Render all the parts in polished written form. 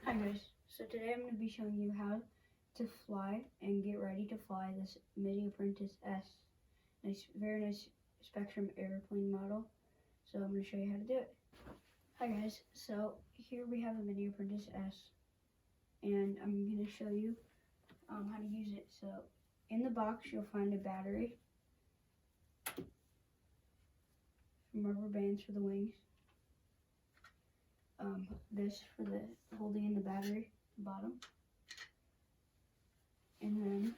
Hi guys, so today I'm going to be showing you how to fly and get ready to fly this Mini Apprentice S. Very nice Spectrum airplane model. So I'm going to show you how to do it. Hi guys, so here we have a Mini Apprentice S and I'm going to show you how to use it. So in the box you'll find a battery, some rubber bands for the wings, this for the holding in the battery, the bottom, and then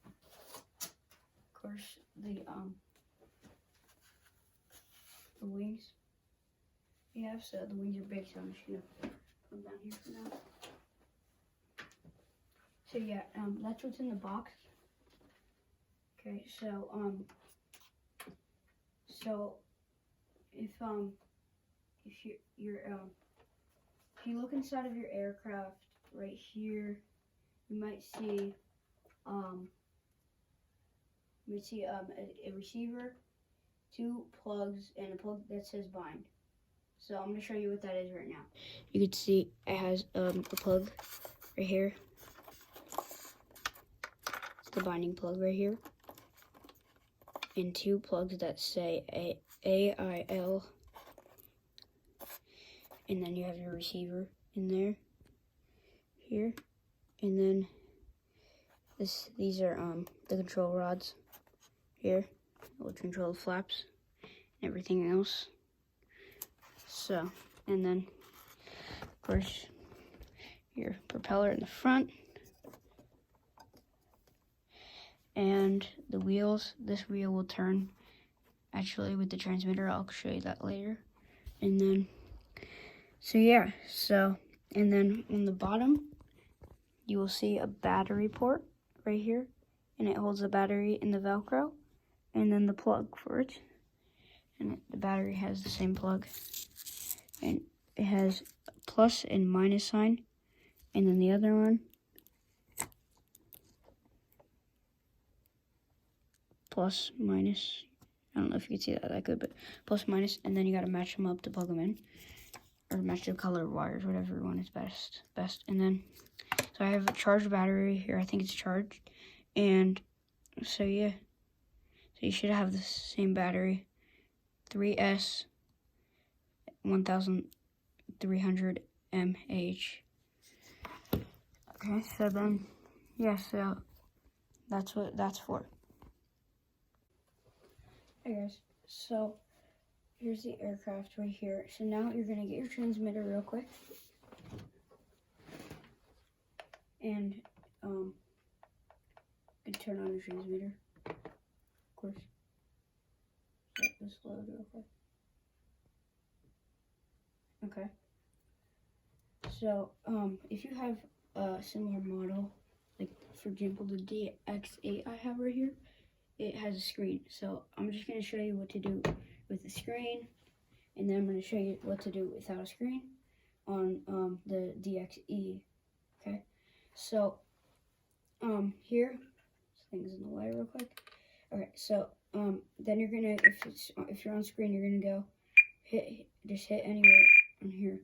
of course the wings we have. So the wings are big, so I'm just gonna put them down here for now. So yeah, that's what's in the box. Okay, so if you look inside of your aircraft right here, you might see a receiver, 2 plugs, and a plug that says bind. So I'm going to show you what that is right now. You can see it has a plug right here. It's the binding plug right here. And 2 plugs that say AIL. And then you have your receiver in there, here. And then these are the control rods here, which control the flaps and everything else. So, and then of course your propeller in the front, and the wheels. This wheel will turn actually with the transmitter. I'll show you that later. And then and then on the bottom you will see a battery port right here, and it holds the battery in the Velcro, and then the plug for it. And the battery has the same plug, and it has a plus and minus sign, and then the other one plus minus. I don't know if you can see that good, but plus minus, and then you got to match them up to plug them in, or match the color wires, whatever one is best. And then so I have a charged battery here. I think it's charged, and so yeah, so you should have the same battery, 3S 1300 mAh. Okay, so then yeah, so that's what that's for. Hey guys, so here's the aircraft right here. So now you're gonna get your transmitter real quick, and you can turn on your transmitter, of course. Let this load real quick. Okay. So if you have a similar model, like for example the DX8 I have right here, it has a screen. So I'm just going to show you what to do with the screen, and then I'm going to show you what to do without a screen on the DXE. Okay, so here, this thing's in the way real quick. Alright, so then you're gonna, if you're on screen, you're gonna go just hit anywhere on here,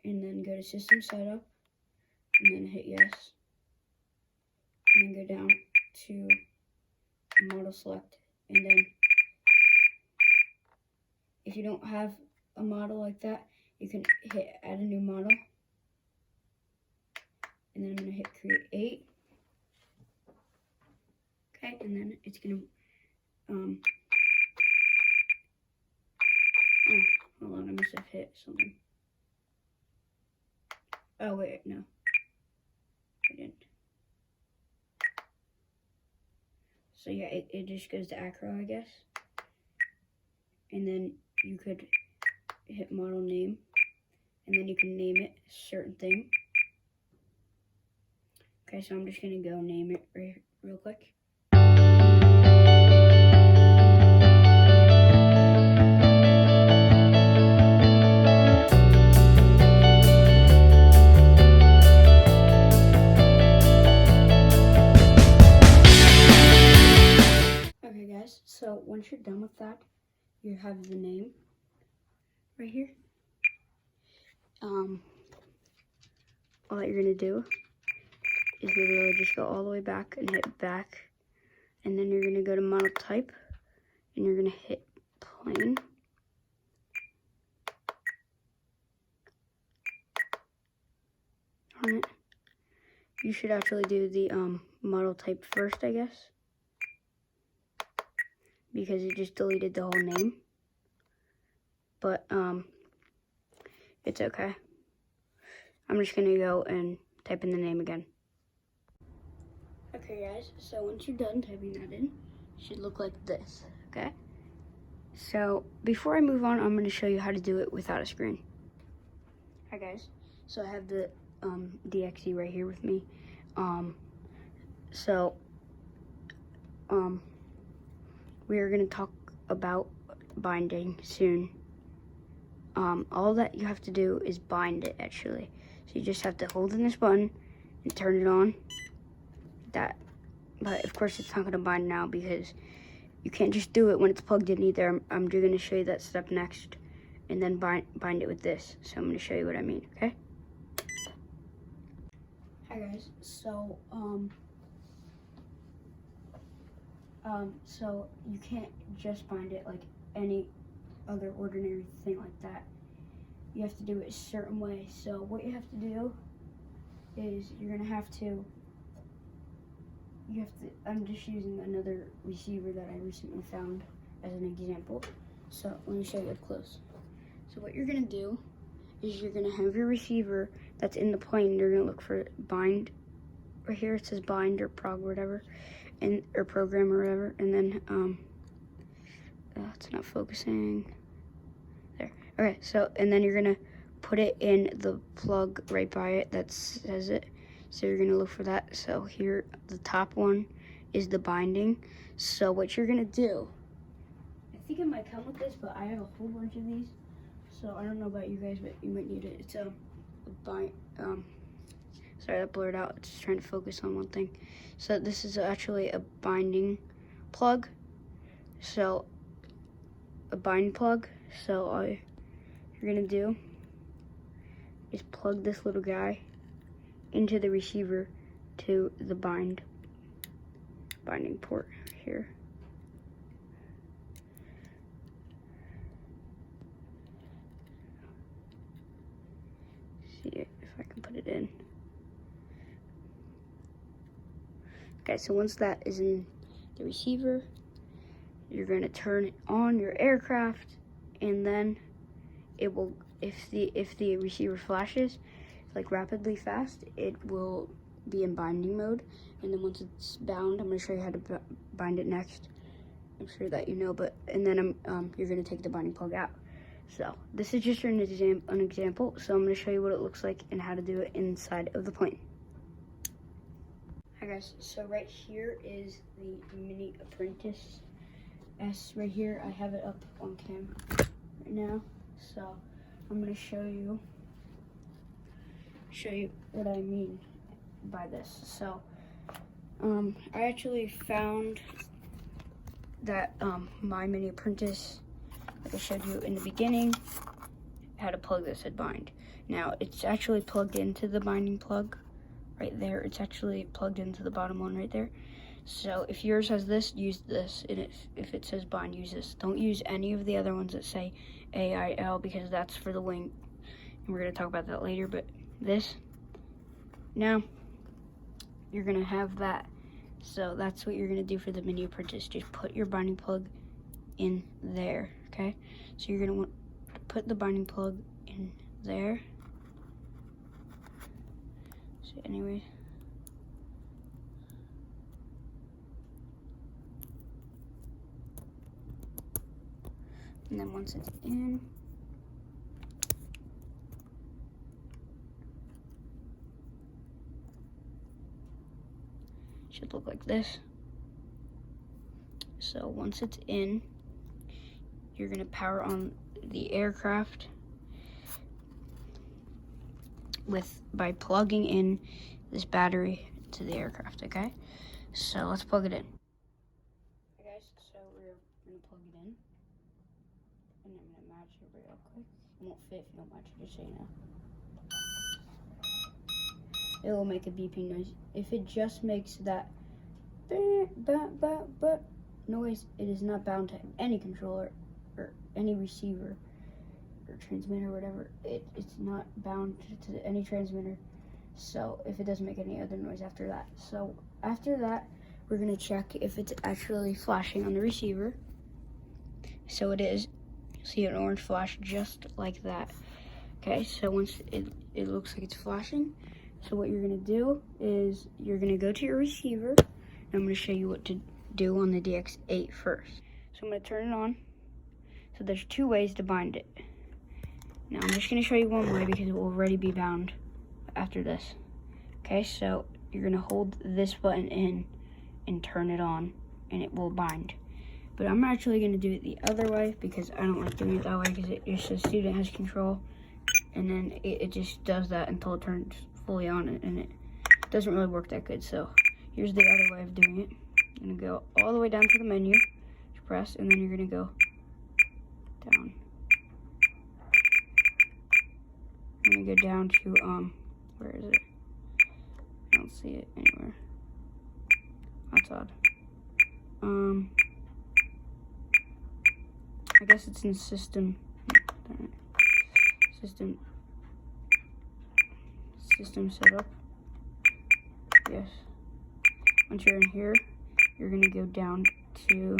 and then go to system setup, and then hit yes, and then go down to model select, and then if you don't have a model like that, you can hit add a new model, and then I'm gonna hit create. Okay, and then it's gonna oh, hold on, I must have hit something. Oh wait, no, I didn't. So yeah, it just goes to acro, I guess. And then you could hit model name, and then you can name it a certain thing. Okay, so I'm just gonna go name it real quick. Okay guys, so once you're done with that, you have the name right here. all that you're gonna do is literally just go all the way back and hit back, and then you're gonna go to model type and you're gonna hit plane. On it. You should actually do the model type first, I guess, because it just deleted the whole name. But it's okay. I'm just gonna go and type in the name again. Okay guys, so once you're done typing that in, it should look like this, okay? So before I move on, I'm gonna show you how to do it without a screen. Hi guys, so I have the DXE right here with me. We are gonna talk about binding soon. All that you have to do is bind it actually. So you just have to hold in this button and turn it on. But of course it's not gonna bind now because you can't just do it when it's plugged in either. I'm just gonna show you that step next and then bind it with this. So I'm gonna show you what I mean, okay? Hi guys, so you can't just bind it like any other ordinary thing like that. You have to do it a certain way. So what you have to do is you're gonna have to, I'm just using another receiver that I recently found as an example. So let me show you up close. So what you're gonna do is you're gonna have your receiver that's in the plane. You're gonna look for bind. Right here it says bind or prog or whatever, or program or whatever, and then it's not focusing. There. Okay, so and then you're gonna put it in the plug right by it that says it. So you're gonna look for that. So here, the top one is the binding. So what you're gonna do, I think it might come with this, but I have a whole bunch of these. So I don't know about you guys, but you might need it. It's a bind. Sorry, that blurred out. It's just trying to focus on one thing. So this is actually a binding plug. So a bind plug. So all you're gonna do is plug this little guy into the receiver to the binding port here. See if I can put it in. Okay, so once that is in the receiver, you're gonna turn on your aircraft, and then it will, if the receiver flashes like rapidly fast, it will be in binding mode. And then once it's bound, I'm gonna show you how to bind it next. I'm sure that you know, but and then you're gonna take the binding plug out. So this is just an example. So I'm gonna show you what it looks like and how to do it inside of the plane. Hi guys, so right here is the mini Apprentice S right here. I have it up on cam right now. So I'm gonna show you what I mean by this. So I actually found that my mini Apprentice, like I showed you in the beginning, how to plug this at bind. Now it's actually plugged into the binding plug right there. It's actually plugged into the bottom one right there. So if yours has this, use this. And if it says bind, use this. Don't use any of the other ones that say AIL, because that's for the wing. And we're gonna talk about that later, but this, now you're gonna have that. So that's what you're gonna do for the mini Apprentice. Just put your binding plug in there, okay? So you're gonna want to put the binding plug in there. So anyway, and then once it's in, it should look like this. So once it's in, you're gonna power on the aircraft by plugging in this battery to the aircraft, okay? So let's plug it in. Okay guys, so we're gonna plug it in. And I'm gonna match it real quick. It won't fit if you don't match it, just so you know. it will make a beeping noise. If it just makes that noise, it is not bound to any controller or any receiver or transmitter or whatever. It's not bound to any transmitter. So if it doesn't make any other noise after that. So after that, we're gonna check if it's actually flashing on the receiver. So it is. You'll see an orange flash just like that. Okay, so once it looks like it's flashing, so what you're gonna do is you're gonna go to your receiver, and I'm gonna show you what to do on the DX8 first. So I'm gonna turn it on. So there's 2 ways to bind it. Now I'm just gonna show you one way because it will already be bound after this. Okay, so you're gonna hold this button in and turn it on, and it will bind. But I'm actually gonna do it the other way because I don't like doing it that way because it just says student has control, and then it just does that until it turns fully on, and it doesn't really work that good. So here's the other way of doing it. You're gonna go all the way down to the menu, press, and then you're gonna go down. I'm gonna go down to where is it? I don't see it anywhere. That's odd. I guess it's in system setup. Yes. Once you're in here, you're gonna go down to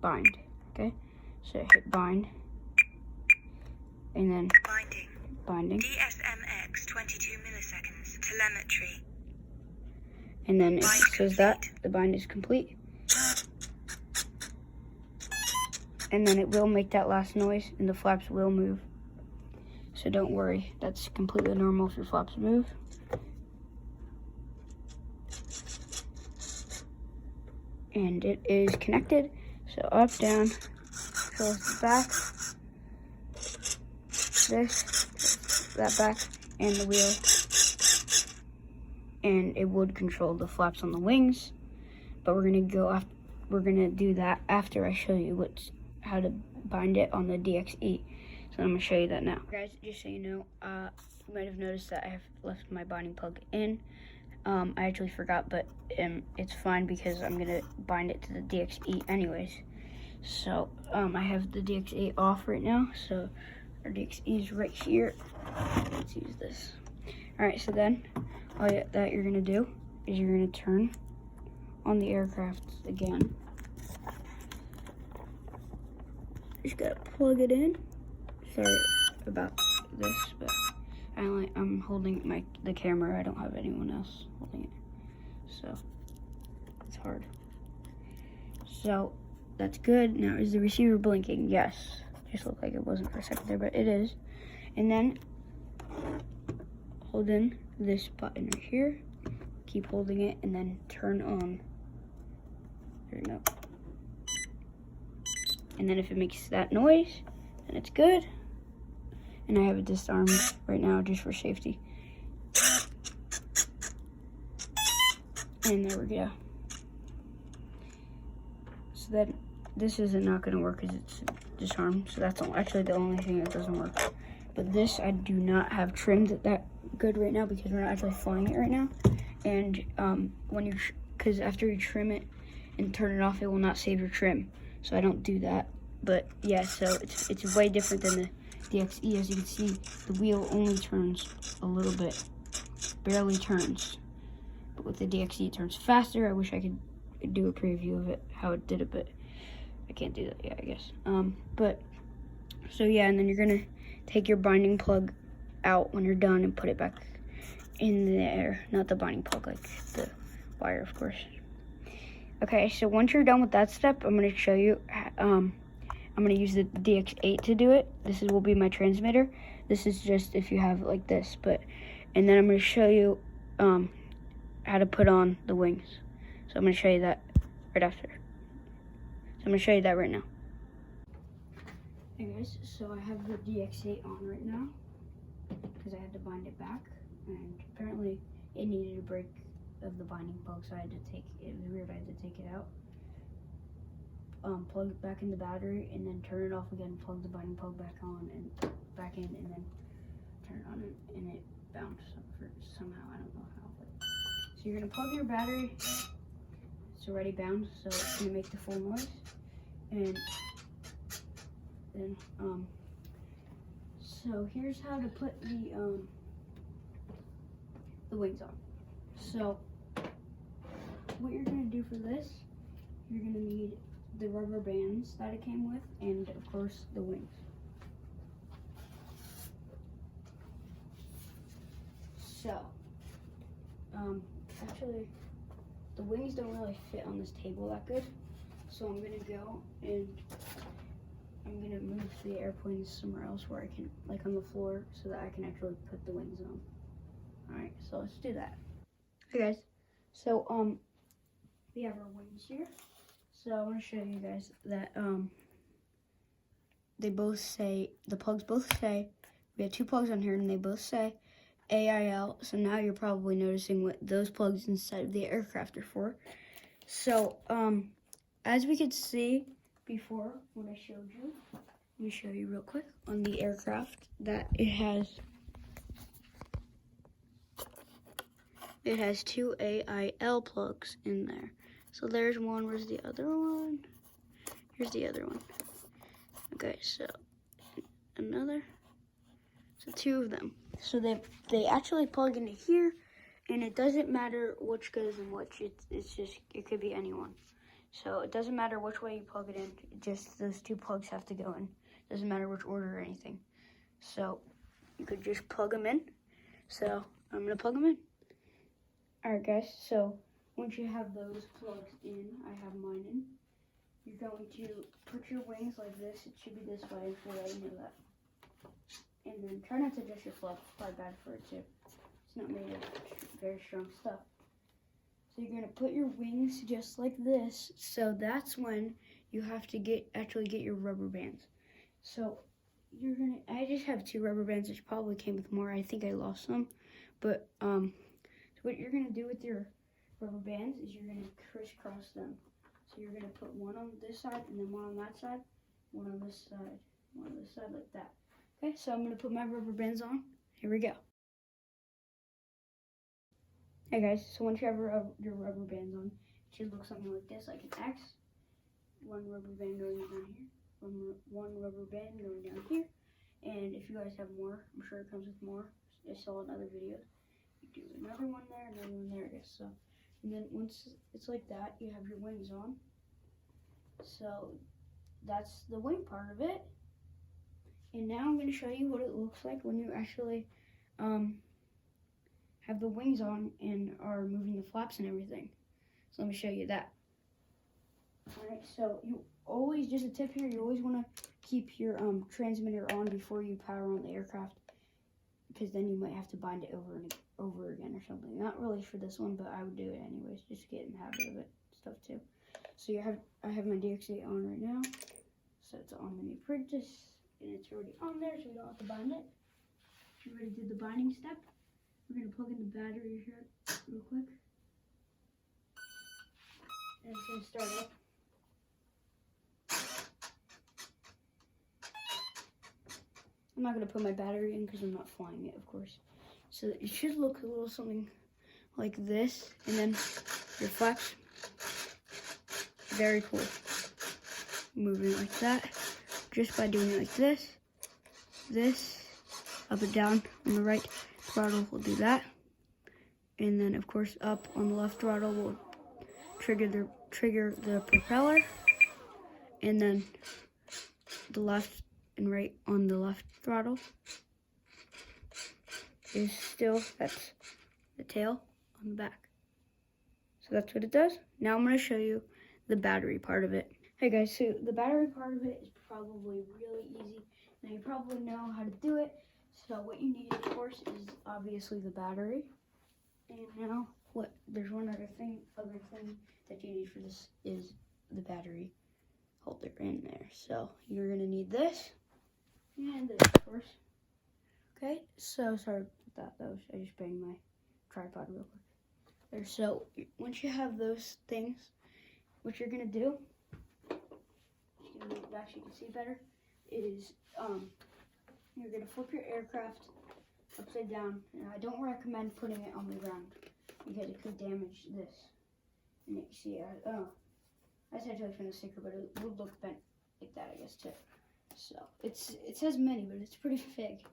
bind. Okay, so hit bind, and then binding. DSMX 22 milliseconds telemetry. And then it says that the bind is complete. And then it will make that last noise, and the flaps will move. So don't worry, that's completely normal if your flaps move. And it is connected. So up, down, goes back, that back, and the wheel. And it would control the flaps on the wings, but we're gonna do that after I show you how to bind it on the DX8. So I'm gonna show you that now. Guys, just so you know, you might have noticed that I have left my binding plug in. I actually forgot, but it's fine because I'm gonna bind it to the DX8 anyways. So I have the DX8 off right now, so our DX8 is right here. Let's use this. All right, so then all that you're gonna do is you're gonna turn on the aircraft again. Just gotta plug it in. Sorry about this, but I'm holding the camera. I don't have anyone else holding it, so it's hard. So that's good. Now, is the receiver blinking? Yes. Just looked like it wasn't for a second there, but it is. And then hold in this button right here. Keep holding it, and then turn on. There we go. And then if it makes that noise, then it's good. And I have it disarmed right now just for safety. And there we go. So then this is not going to work because it's disarmed. So that's actually the only thing that doesn't work. But this I do not have trimmed that good right now because we're not actually flying it right now. And because after you trim it and turn it off, it will not save your trim. So I don't do that. But yeah, so it's way different than the DXE. As you can see, the wheel only turns a little bit, barely turns. But with the DXE, it turns faster. I wish I could do a preview of it, how it did it, but I can't do that yet, I guess. So yeah, and then you're gonna take your binding plug out when you're done and put it back in there. Not the binding plug, like the wire, of course. Okay, so once you're done with that step, I'm gonna show you, I'm gonna use the DX8 to do it. This will be my transmitter. This is just if you have it like this, and then I'm gonna show you how to put on the wings. So I'm gonna show you that right after. So I'm gonna show you that right now. Hey guys, so I have the DX8 on right now because I had to bind it back, and apparently it needed a break of the binding plug, so I had to take it. It was weird, I had to take it out, plug it back in the battery, and then turn it off again, plug the binding plug back on and back in, and then turn it on, and it bounced somehow. I don't So you're gonna plug your battery. It's already bound, so it's gonna make the full noise. And then so here's how to put the wings on. So what you're gonna do for this, you're gonna need the rubber bands that it came with, and of course the wings. So actually the wings don't really fit on this table that good, so I'm gonna go and I'm gonna move the airplanes somewhere else where I can, like on the floor, so that I can actually put the wings on. Alright, so let's do that. Hey guys, so we have our wings here. So I want to show you guys that they both say, the plugs both say, we have two plugs on here and they both say AIL. So now you're probably noticing what those plugs inside of the aircraft are for. So as we could see before when I showed you, let me show you real quick on the aircraft that it has two AIL plugs in there. So there's one. Where's the other one? Here's the other one. Okay, so another. So two of them. So they actually plug into here, and it doesn't matter which goes in which. It's just, it could be anyone. So it doesn't matter which way you plug it in. Just those two plugs have to go in. It doesn't matter which order or anything. So you could just plug them in. So I'm gonna plug them in. All right, guys. So once you have those plugs in, I have mine in. You're going to put your wings like this. It should be this way, so that you know that. And then try not to adjust your flap. It's probably bad for it too. It's not made of very strong stuff. So you're gonna put your wings just like this. So that's when you have to actually get your rubber bands. So I just have two rubber bands, which probably came with more. I think I lost some. But so what you're gonna do with your rubber bands is you're gonna crisscross them. So you're gonna put one on this side and then one on that side, one on this side, one on this side, like that. Okay, so I'm gonna put my rubber bands on. Here we go. Hey guys, so once you have your rubber bands on, it should look something like this, like an X. One rubber band going down here, one rubber band going down here. And if you guys have more, I'm sure it comes with more. I saw in other videos. You do another one there, another one there, I guess. So, and then once it's like that, you have your wings on. So that's the wing part of it. And now I'm going to show you what it looks like when you actually have the wings on and are moving the flaps and everything. So let me show you that. Alright, so you always, just a tip here, you always want to keep your transmitter on before you power on the aircraft, because then you might have to bind it over and over again or something. Not really for this one, but I would do it anyways, just to get in the habit of it, stuff too. So I have my DX8 on right now, so it's on the Apprentice, and it's already on there, so we don't have to bind it. We already did the binding step. We're going to plug in the battery here real quick. And it's going to start up. I'm not going to put my battery in because I'm not flying it, of course. So it should look a little something like this. And then your flaps. Very cool. Moving like that. Just by doing it like this, up and down on the right throttle will do that. And then of course up on the left throttle will trigger the propeller. And then the left and right on the left throttle is still, that's the tail on the back. So that's what it does. Now I'm going to show you the battery part of it. Hey guys, so the battery part of it is probably really easy. Now you probably know how to do it. So what you need, of course, is obviously the battery. And now there's one other thing that you need for this is the battery holder in there. So you're gonna need this and this, of course. Okay, so sorry about that. I just banged my tripod real quick. There. So once you have those things, what you're gonna do, just gonna move it back so you can see better, is you're gonna flip your aircraft upside down, and I don't recommend putting it on the ground. because it could damage this. And you see, that's actually from the sticker, but it would look bent like that, I guess, too. So it says mini, but it's pretty big.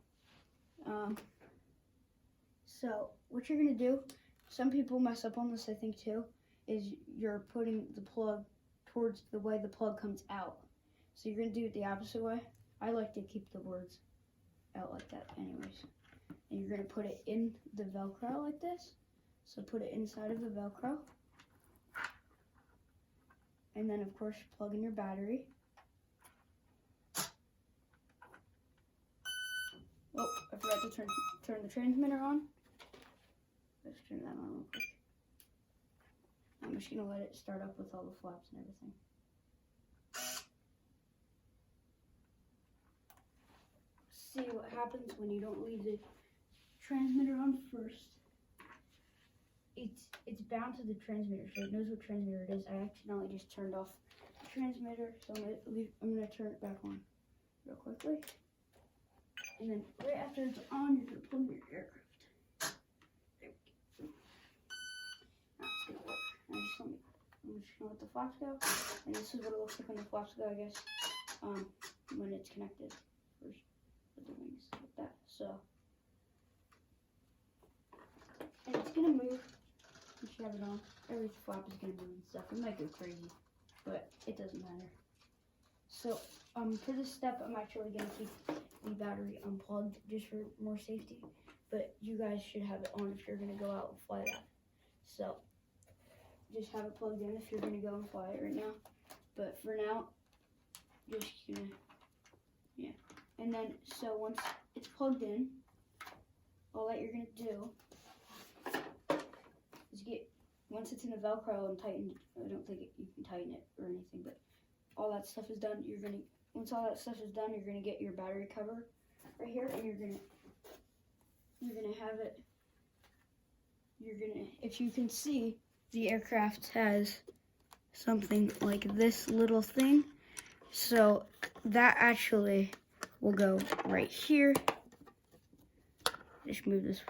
So what you're gonna do, some people mess up on this, I think, too, is you're putting the plug towards the way the plug comes out. So you're gonna do it the opposite way. I like to keep the words out like that anyways. And you're gonna put it in the Velcro like this. So put it inside of the Velcro. And then of course plug in your battery. Oh, I forgot to turn the transmitter on. Let's turn that on real quick. I'm just gonna let it start up with all the flaps and everything. See what happens when you don't leave the transmitter on first. It's bound to the transmitter, so it knows what transmitter it is. I accidentally just turned off the transmitter, so I'm gonna turn it back on real quickly. And then right after it's on, you're gonna plug your aircraft. There we go. Now it's gonna work. I'm just gonna let the flaps go, and this is what it looks like when the flaps go, I guess. When it's connected first with the wings like that. So, and it's gonna move. You should have it on. Every flap is gonna move and stuff. It might go crazy, but it doesn't matter. So, for this step, I'm actually gonna keep the battery unplugged just for more safety. But you guys should have it on if you're gonna go out and fly that. So, just have it plugged in if you're gonna go and fly it right now. But for now, just gonna, yeah. And then, so once it's plugged in, all that you're gonna do is once it's in the Velcro and tightened, I don't think you can tighten it or anything, but all that stuff is done, once all that stuff is done, you're gonna get your battery cover right here, and you're gonna have it, if you can see, the aircraft has something like this little thing, so that actually will go right here. Just move this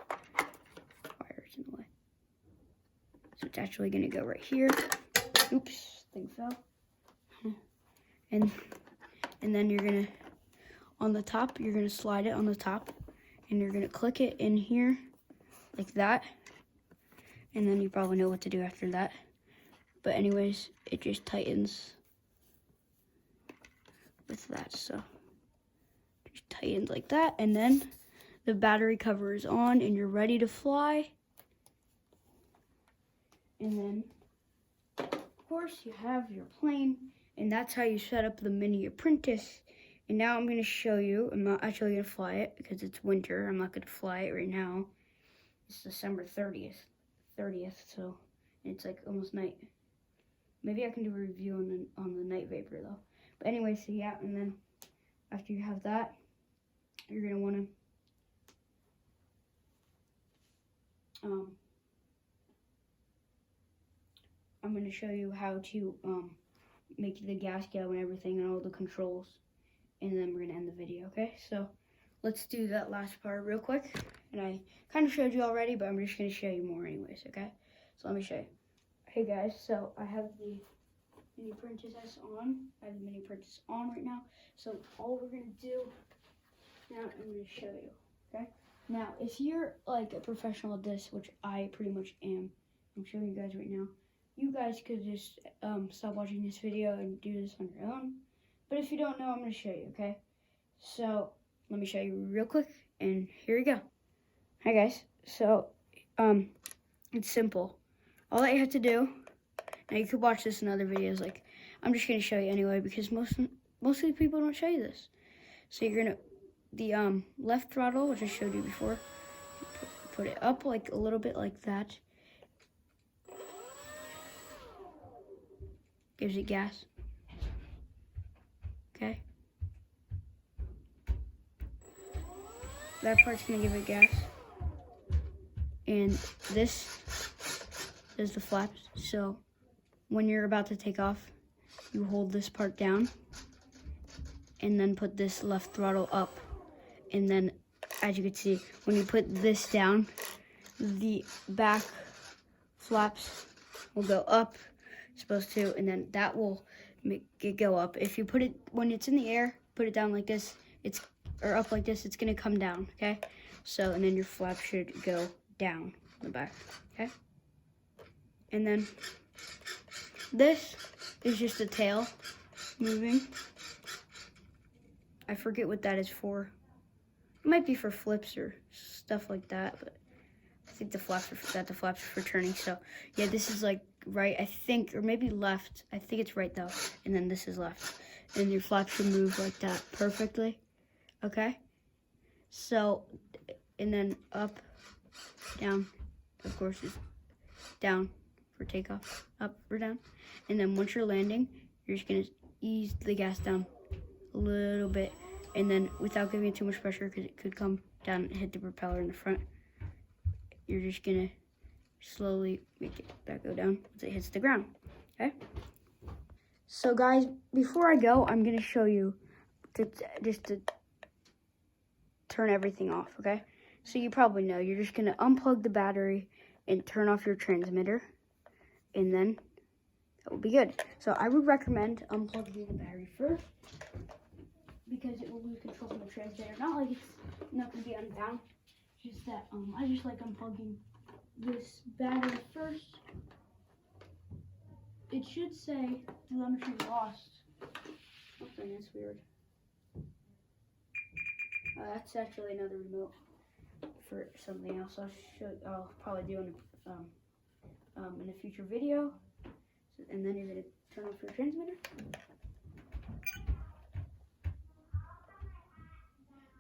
wires in the way. So it's actually gonna go right here. Oops, thing fell. And then you're gonna, on the top, you're gonna slide it on the top, and you're gonna click it in here like that. And then you probably know what to do after that. But anyways, it just tightens with that, so just tightens like that, and then the battery cover is on and you're ready to fly. And then of course you have your plane, and that's how you set up the mini Apprentice. And now I'm going to show you. I'm not actually going to fly it because it's winter. I'm not going to fly it right now. It's December 30th, so it's like almost night. Maybe I can do a review on the night vapor though. But anyway, so yeah, and then after you have that, you're going to want to I'm going to show you how to make the gas go and everything and all the controls, and then we're going to end the video, okay? So let's do that last part real quick. And I kind of showed you already, but I'm just going to show you more anyways, okay? So let me show you. Hey guys, so I have the mini Apprentice on. I have the mini Apprentice on right now. So all we're going to do now, I'm going to show you, okay? Now, if you're like a professional at this, which I pretty much am, I'm showing you guys right now, you guys could just stop watching this video and do this on your own. But if you don't know, I'm going to show you, okay? So let me show you real quick, and here we go. Hi guys, so it's simple. All that you have to do, now you could watch this in other videos, like I'm just going to show you anyway because most of the people don't show you this. So you're going to, the left throttle, which I showed you before, put it up like a little bit like that. Gives it gas. Okay. That part's gonna give it gas. And this is the flaps. So when you're about to take off, you hold this part down and then put this left throttle up. And then, as you can see, when you put this down, the back flaps will go up, supposed to, and then that will make it go up. If you put it, when it's in the air, put it down like this, or up like this, it's gonna come down, okay? So, and then your flap should go down in the back, okay? And then this is just a tail moving. I forget what that is for. It might be for flips or stuff like that, but I think the flaps are for turning. So yeah, this is like right, I think, or maybe left. I think it's right though. And then this is left. And your flaps should move like that perfectly. Okay? So, and then up, down, of course, is down for takeoff, up or down. And then once you're landing, you're just gonna ease the gas down a little bit, and then without giving it too much pressure, because it could come down and hit the propeller in the front, you're just gonna slowly make that go down once it hits the ground, okay? So guys, before I go, I'm gonna show you just to turn everything off, okay? So you probably know, you're just gonna unplug the battery and turn off your transmitter, and then that will be good. So I would recommend unplugging the battery first, because it will lose control of the transmitter. Not like it's not gonna be unbound, just that I just like unplugging this battery first. It should say telemetry lost. Okay, that's weird. That's actually another remote for something else. I'll probably do in a future video. And then you're gonna turn off your transmitter.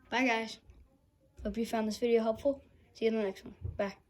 Bye guys. Hope you found this video helpful. See you in the next one. Bye.